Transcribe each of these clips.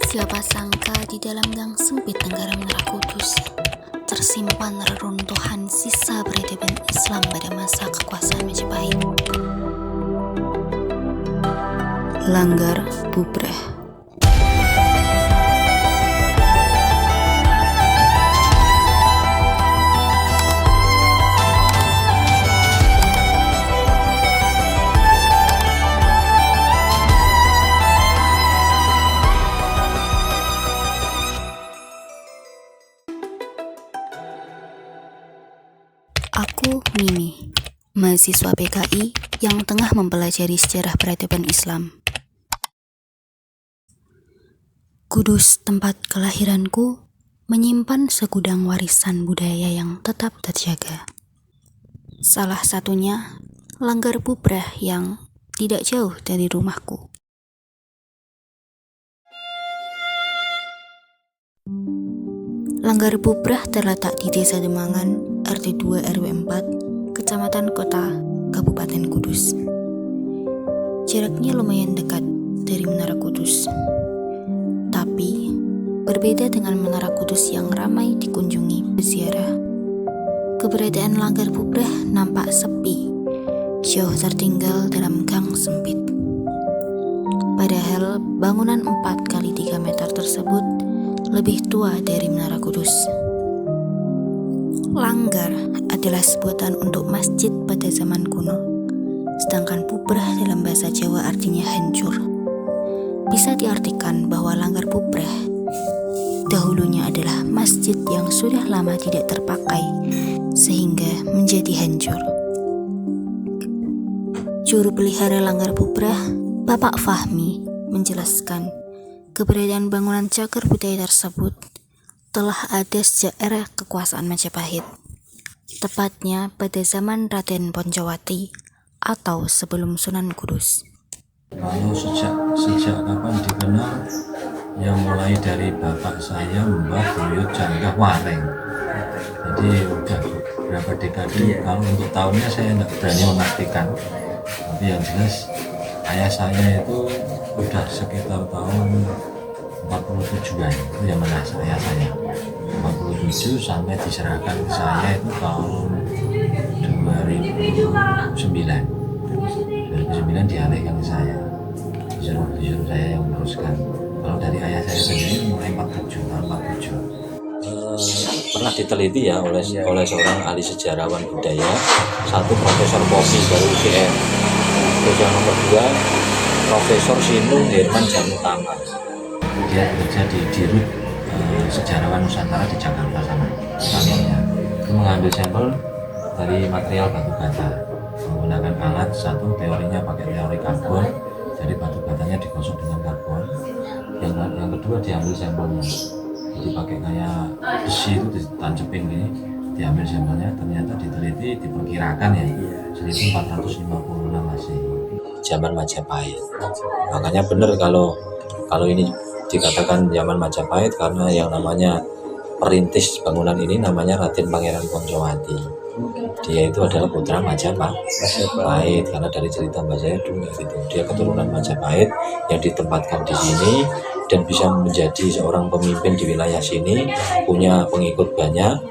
Siapa sangka di dalam gang sempit negara Menara Kudus tersimpan reruntuhan sisa peradaban Islam pada masa kekuasaan Majapahit. Langgar Bubrah. Aku Mimi, mahasiswa PKI yang tengah mempelajari sejarah peradaban Islam. Kudus, tempat kelahiranku, menyimpan segudang warisan budaya yang tetap terjaga. Salah satunya Langgar Bubrah yang tidak jauh dari rumahku. Langgar Bubrah terletak di Desa Demangan, RT 2 RW 4, Kecamatan Kota, Kabupaten Kudus. Jaraknya lumayan dekat dari Menara Kudus. Tapi, berbeda dengan Menara Kudus yang ramai dikunjungi peziarah, keberadaan Langgar Bubrah nampak sepi, jauh tertinggal dalam gang sempit. Padahal bangunan 4x3 meter tersebut lebih tua dari Menara Kudus. Langgar adalah sebutan untuk masjid pada zaman kuno, sedangkan bubrah dalam bahasa Jawa artinya hancur. Bisa diartikan bahwa Langgar Bubrah dahulunya adalah masjid yang sudah lama tidak terpakai, sehingga menjadi hancur. Juru pelihara Langgar Bubrah, Bapak Fahmi, menjelaskan keberadaan bangunan cagar budaya tersebut telah ada sejak era kekuasaan Majapahit, tepatnya pada zaman Raden Poncowati atau sebelum Sunan Kudus. Kalau sejak kapan dikenal, yang mulai dari bapak saya Mbah Buyut Janggah Wareng. Jadi udah beberapa dekade. Kalau untuk tahunnya saya tidak berani memastikan, tapi yang jelas ayah saya itu udah sekitar tahun 47-an itu yang menasah ayah saya. 47 sampai diserahkan ke saya itu tahun 2009 dialihkan ke saya, disuruh saya yang meneruskan. Kalau dari ayah saya sendiri mulai 47 tahun 47. Pernah diteliti ya oleh seorang ahli sejarawan budaya, satu Profesor Popi dari UGM, terus yang nomor 2 Profesor Sinung Herman Jamutama. Dia bekerja di Dirut Sejarawan Nusantara di Jakarta sana. Kantornya itu mengambil sampel dari material batu bata menggunakan alat, satu teorinya pakai teori karbon, jadi batu batanya digosok dengan karbon. Yang kedua diambil sampelnya, jadi pakai kayak besi itu ditancepin gini, diambil sampelnya, ternyata diteliti diperkirakan ya 1456 Masehi, zaman Majapahit. Makanya benar kalau ini dikatakan zaman Majapahit karena yang namanya perintis bangunan ini namanya Raden Pangeran Poncowati. Dia itu adalah putra Majapahit karena dari cerita Mbak saya dulu gitu. Dia keturunan Majapahit yang ditempatkan di sini dan bisa menjadi seorang pemimpin di wilayah sini, punya pengikut banyak,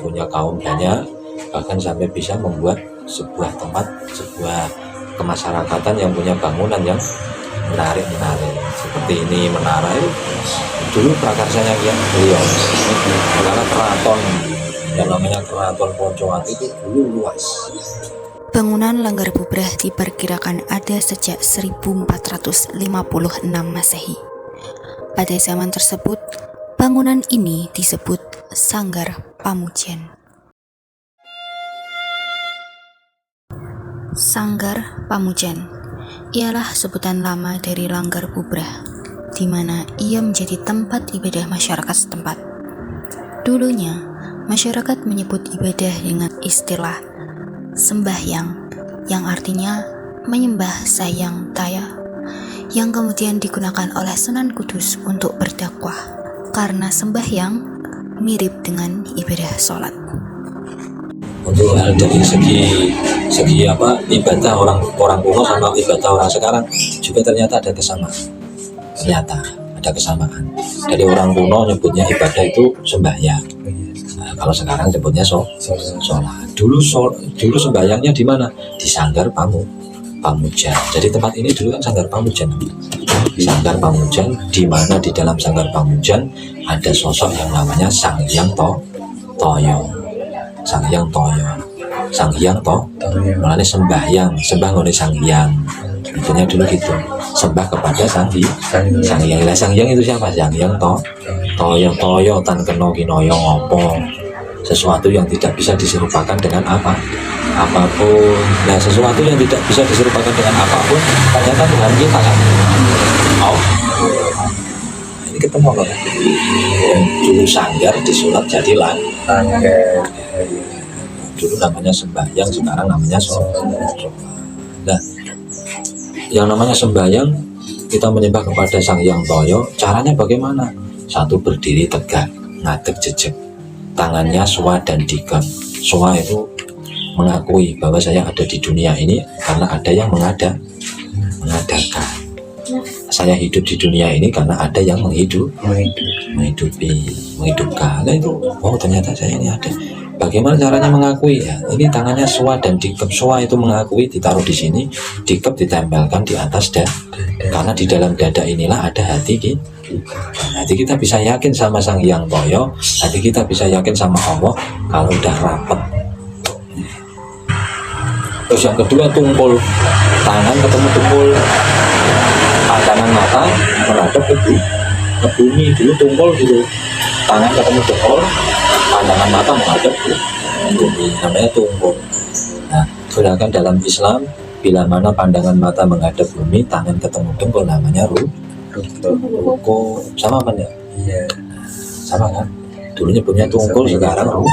punya kaum banyak, bahkan sampai bisa membuat sebuah tempat, sebuah kemasyarakatan yang punya bangunan yang menarik seperti ini. Menara itu dulu prakarsanya beliau karena keraton yang namanya Keraton Poncowati itu dulu luas. Bangunan Langgar Bubrah diperkirakan ada sejak 1456 Masehi. Pada zaman tersebut, bangunan ini disebut Sanggar Pamujan. Sanggar Pamujan ialah sebutan lama dari Langgar Bubrah, di mana ia menjadi tempat ibadah masyarakat setempat. Dulunya, masyarakat menyebut ibadah dengan istilah sembahyang, yang artinya menyembah Sayang Taya, yang kemudian digunakan oleh Sunan Kudus untuk berdakwah, karena sembahyang mirip dengan ibadah sholat. Untuk hal dari segi ibadah orang kuno sama ibadah orang sekarang juga ternyata ada kesamaan. Ternyata ada kesamaan. Jadi orang kuno nyebutnya ibadah itu sembahyang. Nah, kalau sekarang nyebutnya sholat. Dulu sembahyangnya di mana? Di Sanggar Pamujan. Jadi tempat ini dulu kan Sanggar Pamujan. Sanggar Pamujan, di mana di dalam Sanggar Pamujan ada sosok yang namanya Sang Hyang Toyo. Sang Hyang Toyo. Sang Hyang mulanya sembahyang, sembah ngone Sang Hyang. Itunya dulu gitu. Sembah kepada Sang Hyang. Lah Sang Hyang itu siapa? Sang Hyang Toyo tan kena kinoyo ngopo. Sesuatu yang tidak bisa diserupakan dengan apapun. Nah, sesuatu yang tidak bisa diserupakan dengan apapun ternyata Tuhan kita kan. Ini ketemu apa kan? Dulu Sanggar disulap jadi Langgar. Dulu namanya sembahyang, sekarang namanya sholat. Nah, yang namanya sembahyang kita menyembah kepada Sang Hyang Toyo. Caranya bagaimana? Satu, berdiri tegak, ngadeg jejeg, tangannya swa dan dikam. Swa itu mengakui bahwa saya ada di dunia ini karena ada yang mengadakan. Saya hidup di dunia ini karena ada yang menghidupkan. Nah itu, ternyata saya ini ada. Bagaimana caranya mengakui? Ya, ini tangannya swa dan dikep. Swa itu mengakui, ditaruh di sini, dikep ditempelkan di atas dada. Karena di dalam dada inilah ada hati kita. Hati kita bisa yakin sama Sang Hyang Toyo, hati kita bisa yakin sama Allah kalau udah rapat. Terus yang kedua, tumpul tangan ketemu tumpul, pandangan mata menghadap ke bumi. Dulu tumpul gitu, tangan ketemu tumpul, pandangan mata menghadap ke bumi, namanya tumpul. Nah, sedangkan dalam Islam, bila mana pandangan mata menghadap bumi, tangan ketemu tumpul, namanya ruko. Sama kan ya? Iya. Sama kan? Dulu nyebutnya tungkul, sekarang ruko.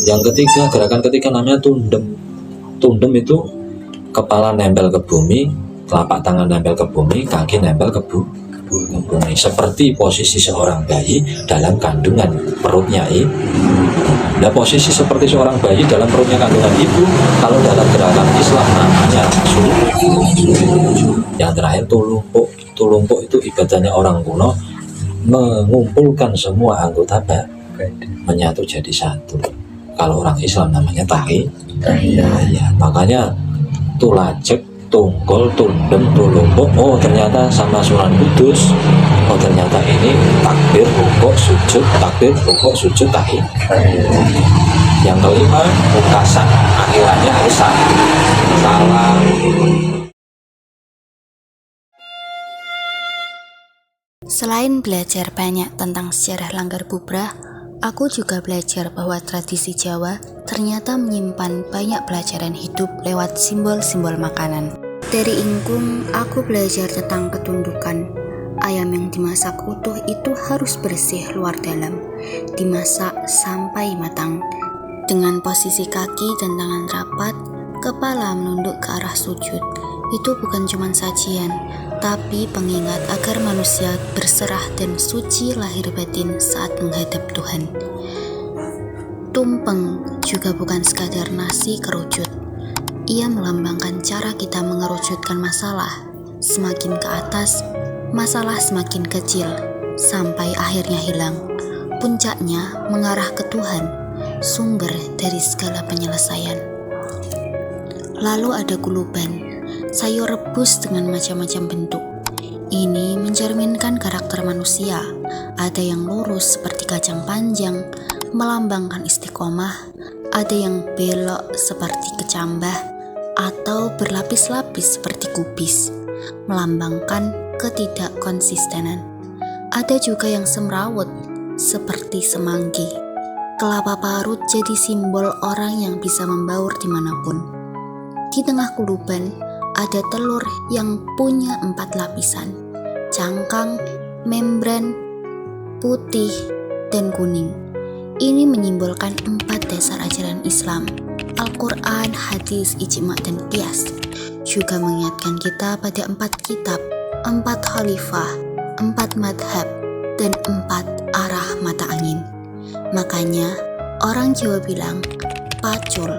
Yang ketiga, gerakan ketiga namanya tundem. Tundem itu kepala nempel ke bumi, telapak tangan nempel ke bumi, kaki nempel ke bumi. Seperti posisi seorang bayi dalam kandungan perutnya ibu. Nah, posisi seperti seorang bayi dalam perutnya kandungan ibu, kalau dalam gerakan Islam namanya sujud. Yang terakhir tulumpuk. Tulumpuk itu ibadahnya orang kuno, mengumpulkan semua anggota menyatu jadi satu. Kalau orang Islam namanya tahiyat. Makanya tulajek, tunggol, tundem, tulumpuk. Ternyata sama Sunan Kudus. Ternyata ini takbir, rukuk, sujud, takbir, rukuk, sujud, tahiyat. Yang kelima, mukasan. Akhirannya harus salam. Selain belajar banyak tentang sejarah Langgar Bubrah, aku juga belajar bahwa tradisi Jawa ternyata menyimpan banyak pelajaran hidup lewat simbol-simbol makanan. Dari ingkung, aku belajar tentang ketundukan. Ayam yang dimasak utuh itu harus bersih luar dalam, dimasak sampai matang. Dengan posisi kaki dan tangan rapat, kepala menunduk ke arah sujud. Itu bukan cuma sajian, tapi pengingat agar manusia berserah dan suci lahir batin saat menghadap Tuhan. Tumpeng juga bukan sekadar nasi kerucut. Ia melambangkan cara kita mengerucutkan masalah. Semakin ke atas, masalah semakin kecil, sampai akhirnya hilang. Puncaknya mengarah ke Tuhan, sumber dari segala penyelesaian. Lalu ada kuluban, sayur rebus dengan macam-macam bentuk. Ini mencerminkan karakter manusia. Ada yang lurus seperti kacang panjang, melambangkan istiqomah. Ada yang belok seperti kecambah, atau berlapis-lapis seperti kubis, melambangkan ketidakkonsistenan. Ada juga yang semrawut seperti semanggi. Kelapa parut jadi simbol orang yang bisa membaur dimanapun. Di tengah kuluban ada telur yang punya 4 lapisan, cangkang, membran, putih, dan kuning. Ini menyimbolkan 4 dasar ajaran Islam, Al-Quran, hadis, ijma, dan qiyas. Juga mengingatkan kita pada 4 kitab, 4 khalifah, 4 madhab, dan 4 arah mata angin. Makanya orang Jawa bilang, pacul,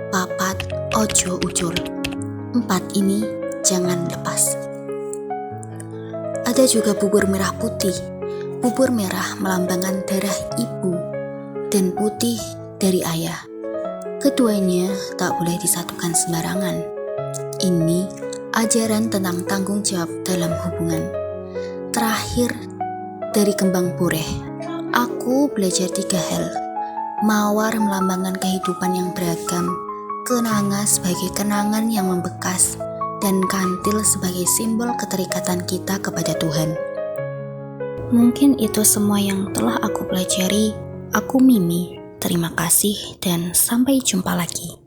papat, ojo ucul. 4 ini jangan lepas. Ada Ada juga bubur merah putih. Bubur merah melambangkan darah ibu dan putih dari ayah. Keduanya tak boleh disatukan sembarangan. Ini ajaran tentang tanggung jawab dalam hubungan. Terakhir, dari Kembang Pureh, aku belajar 3 hal. Mawar melambangkan kehidupan yang beragam, kenanga sebagai kenangan yang membekas, dan kantil sebagai simbol keterikatan kita kepada Tuhan. Mungkin itu semua yang telah aku pelajari. Aku Mimi, terima kasih dan sampai jumpa lagi.